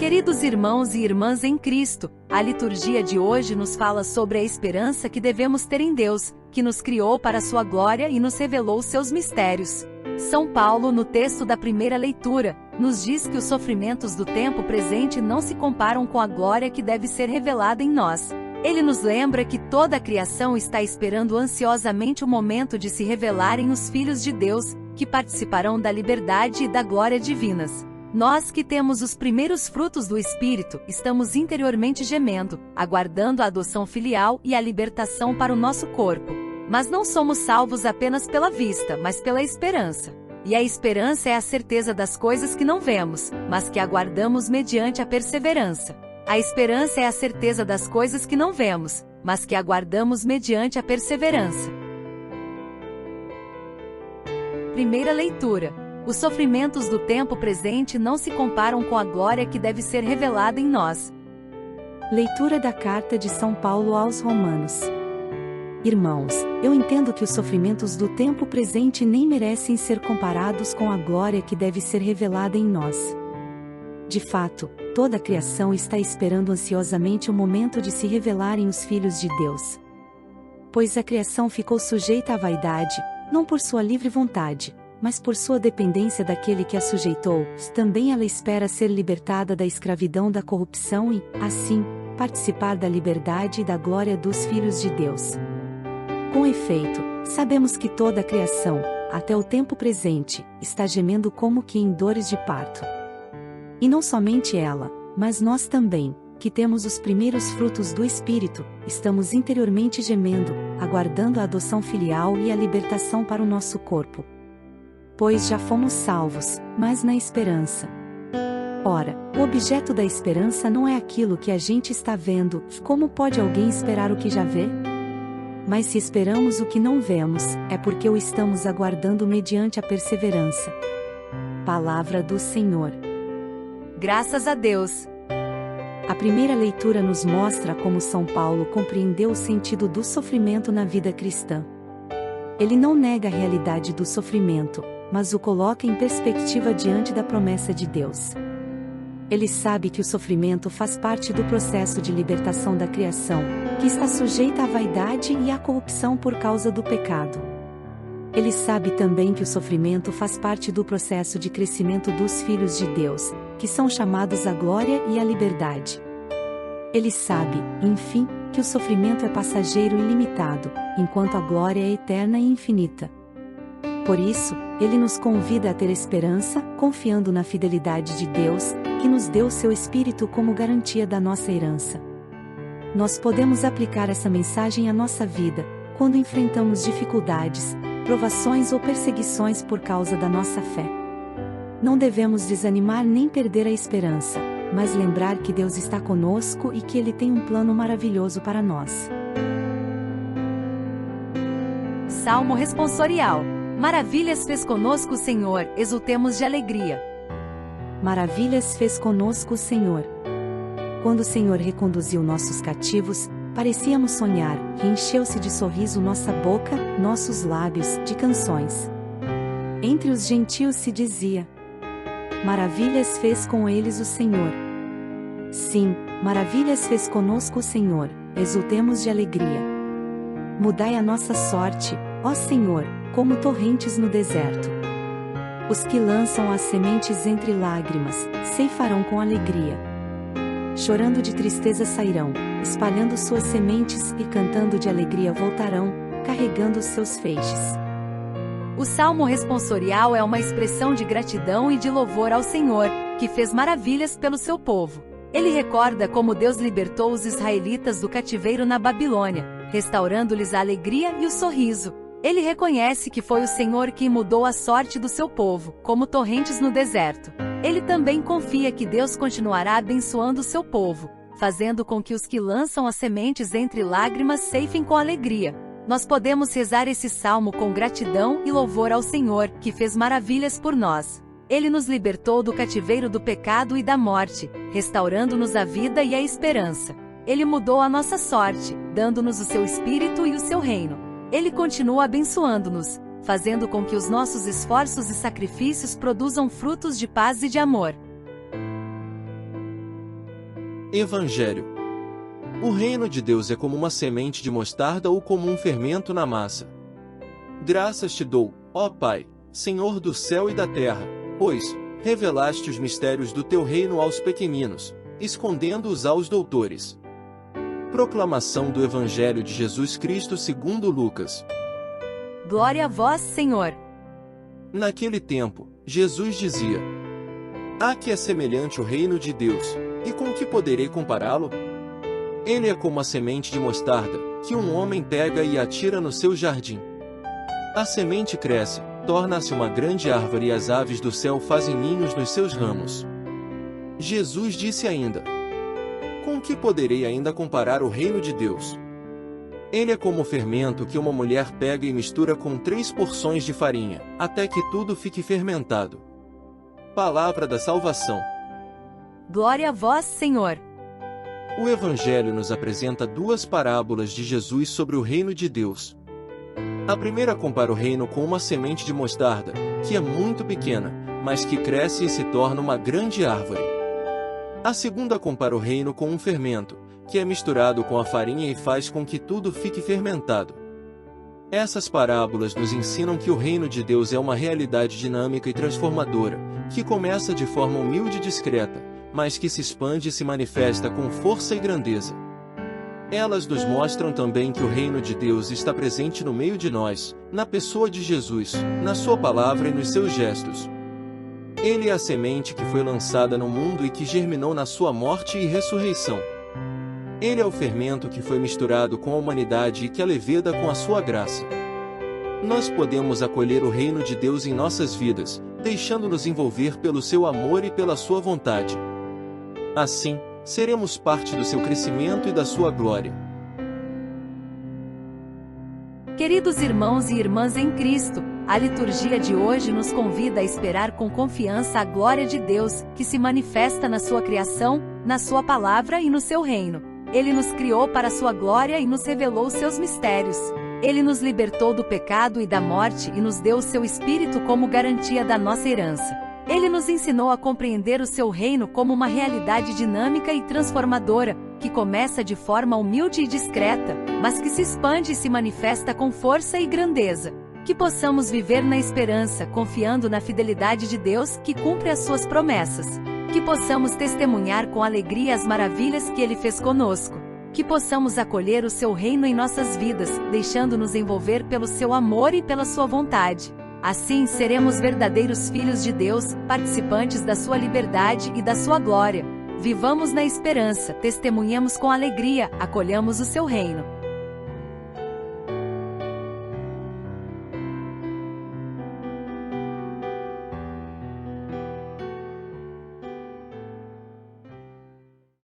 Queridos irmãos e irmãs em Cristo, a liturgia de hoje nos fala sobre a esperança que devemos ter em Deus, que nos criou para a sua glória e nos revelou seus mistérios. São Paulo, no texto da primeira leitura, nos diz que os sofrimentos do tempo presente não se comparam com a glória que deve ser revelada em nós. Ele nos lembra que toda a criação está esperando ansiosamente o momento de se revelarem os filhos de Deus, que participarão da liberdade e da glória divinas. Nós que temos os primeiros frutos do Espírito, estamos interiormente gemendo, aguardando a adoção filial e a libertação para o nosso corpo. Mas não somos salvos apenas pela vista, mas pela esperança. E a esperança é a certeza das coisas que não vemos, mas que aguardamos mediante a perseverança. A esperança é a certeza das coisas que não vemos, mas que aguardamos mediante a perseverança. Primeira leitura. Os sofrimentos do tempo presente não se comparam com a glória que deve ser revelada em nós. Leitura da Carta de São Paulo aos Romanos. Irmãos, eu entendo que os sofrimentos do tempo presente nem merecem ser comparados com a glória que deve ser revelada em nós. De fato, toda a criação está esperando ansiosamente o momento de se revelarem os filhos de Deus. Pois a criação ficou sujeita à vaidade, não por sua livre vontade, mas por sua dependência daquele que a sujeitou. Também ela espera ser libertada da escravidão da corrupção e, assim, participar da liberdade e da glória dos filhos de Deus. Com efeito, sabemos que toda a criação, até o tempo presente, está gemendo como que em dores de parto. E não somente ela, mas nós também, que temos os primeiros frutos do Espírito, estamos interiormente gemendo, aguardando a adoção filial e a libertação para o nosso corpo. Pois já fomos salvos, mas na esperança. Ora, o objeto da esperança não é aquilo que a gente está vendo. Como pode alguém esperar o que já vê? Mas se esperamos o que não vemos, é porque o estamos aguardando mediante a perseverança. Palavra do Senhor. Graças a Deus. A primeira leitura nos mostra como São Paulo compreendeu o sentido do sofrimento na vida cristã. Ele não nega a realidade do sofrimento, mas o coloca em perspectiva diante da promessa de Deus. Ele sabe que o sofrimento faz parte do processo de libertação da criação, que está sujeita à vaidade e à corrupção por causa do pecado. Ele sabe também que o sofrimento faz parte do processo de crescimento dos filhos de Deus, que são chamados à glória e à liberdade. Ele sabe, enfim, que o sofrimento é passageiro e limitado, enquanto a glória é eterna e infinita. Por isso, ele nos convida a ter esperança, confiando na fidelidade de Deus, que nos deu seu Espírito como garantia da nossa herança. Nós podemos aplicar essa mensagem à nossa vida, quando enfrentamos dificuldades, provações ou perseguições por causa da nossa fé. Não devemos desanimar nem perder a esperança, mas lembrar que Deus está conosco e que Ele tem um plano maravilhoso para nós. Salmo responsorial. Maravilhas fez conosco o Senhor, exultemos de alegria. Maravilhas fez conosco o Senhor. Quando o Senhor reconduziu nossos cativos, parecíamos sonhar, e encheu-se de sorriso nossa boca, nossos lábios, de canções. Entre os gentios se dizia: maravilhas fez com eles o Senhor. Sim, maravilhas fez conosco o Senhor, exultemos de alegria. Mudai a nossa sorte, ó Senhor, como torrentes no deserto. Os que lançam as sementes entre lágrimas, ceifarão com alegria. Chorando de tristeza sairão, espalhando suas sementes e cantando de alegria voltarão, carregando os seus feixes. O Salmo responsorial é uma expressão de gratidão e de louvor ao Senhor, que fez maravilhas pelo seu povo. Ele recorda como Deus libertou os israelitas do cativeiro na Babilônia, restaurando-lhes a alegria e o sorriso. Ele reconhece que foi o Senhor que mudou a sorte do seu povo, como torrentes no deserto. Ele também confia que Deus continuará abençoando o seu povo, fazendo com que os que lançam as sementes entre lágrimas ceifem com alegria. Nós podemos rezar esse salmo com gratidão e louvor ao Senhor, que fez maravilhas por nós. Ele nos libertou do cativeiro do pecado e da morte, restaurando-nos a vida e a esperança. Ele mudou a nossa sorte, dando-nos o seu Espírito e o seu reino. Ele continua abençoando-nos, fazendo com que os nossos esforços e sacrifícios produzam frutos de paz e de amor. Evangelho. O reino de Deus é como uma semente de mostarda ou como um fermento na massa. Graças te dou, ó Pai, Senhor do céu e da terra, pois revelaste os mistérios do teu reino aos pequeninos, escondendo-os aos doutores. Proclamação do Evangelho de Jesus Cristo segundo Lucas. Glória a vós, Senhor. Naquele tempo, Jesus dizia: "A que é semelhante o reino de Deus, e com que poderei compará-lo? Ele é como a semente de mostarda, que um homem pega e atira no seu jardim. A semente cresce, torna-se uma grande árvore e as aves do céu fazem ninhos nos seus ramos." Jesus disse ainda: "Com que poderei ainda comparar o reino de Deus? Ele é como o fermento que uma mulher pega e mistura com 3 porções de farinha, até que tudo fique fermentado." Palavra da salvação. Glória a vós, Senhor. O Evangelho nos apresenta 2 parábolas de Jesus sobre o reino de Deus. A primeira compara o reino com uma semente de mostarda, que é muito pequena, mas que cresce e se torna uma grande árvore. A segunda compara o reino com um fermento, que é misturado com a farinha e faz com que tudo fique fermentado. Essas parábolas nos ensinam que o reino de Deus é uma realidade dinâmica e transformadora, que começa de forma humilde e discreta, mas que se expande e se manifesta com força e grandeza. Elas nos mostram também que o reino de Deus está presente no meio de nós, na pessoa de Jesus, na sua palavra e nos seus gestos. Ele é a semente que foi lançada no mundo e que germinou na sua morte e ressurreição. Ele é o fermento que foi misturado com a humanidade e que a leveda com a sua graça. Nós podemos acolher o reino de Deus em nossas vidas, deixando-nos envolver pelo seu amor e pela sua vontade. Assim, seremos parte do seu crescimento e da sua glória. Queridos irmãos e irmãs em Cristo, a liturgia de hoje nos convida a esperar com confiança a glória de Deus, que se manifesta na sua criação, na sua palavra e no seu reino. Ele nos criou para a sua glória e nos revelou seus mistérios. Ele nos libertou do pecado e da morte e nos deu o seu Espírito como garantia da nossa herança. Ele nos ensinou a compreender o seu reino como uma realidade dinâmica e transformadora, que começa de forma humilde e discreta, mas que se expande e se manifesta com força e grandeza. Que possamos viver na esperança, confiando na fidelidade de Deus, que cumpre as suas promessas. Que possamos testemunhar com alegria as maravilhas que Ele fez conosco. Que possamos acolher o seu reino em nossas vidas, deixando-nos envolver pelo seu amor e pela sua vontade. Assim seremos verdadeiros filhos de Deus, participantes da sua liberdade e da sua glória. Vivamos na esperança, testemunhemos com alegria, acolhamos o seu reino.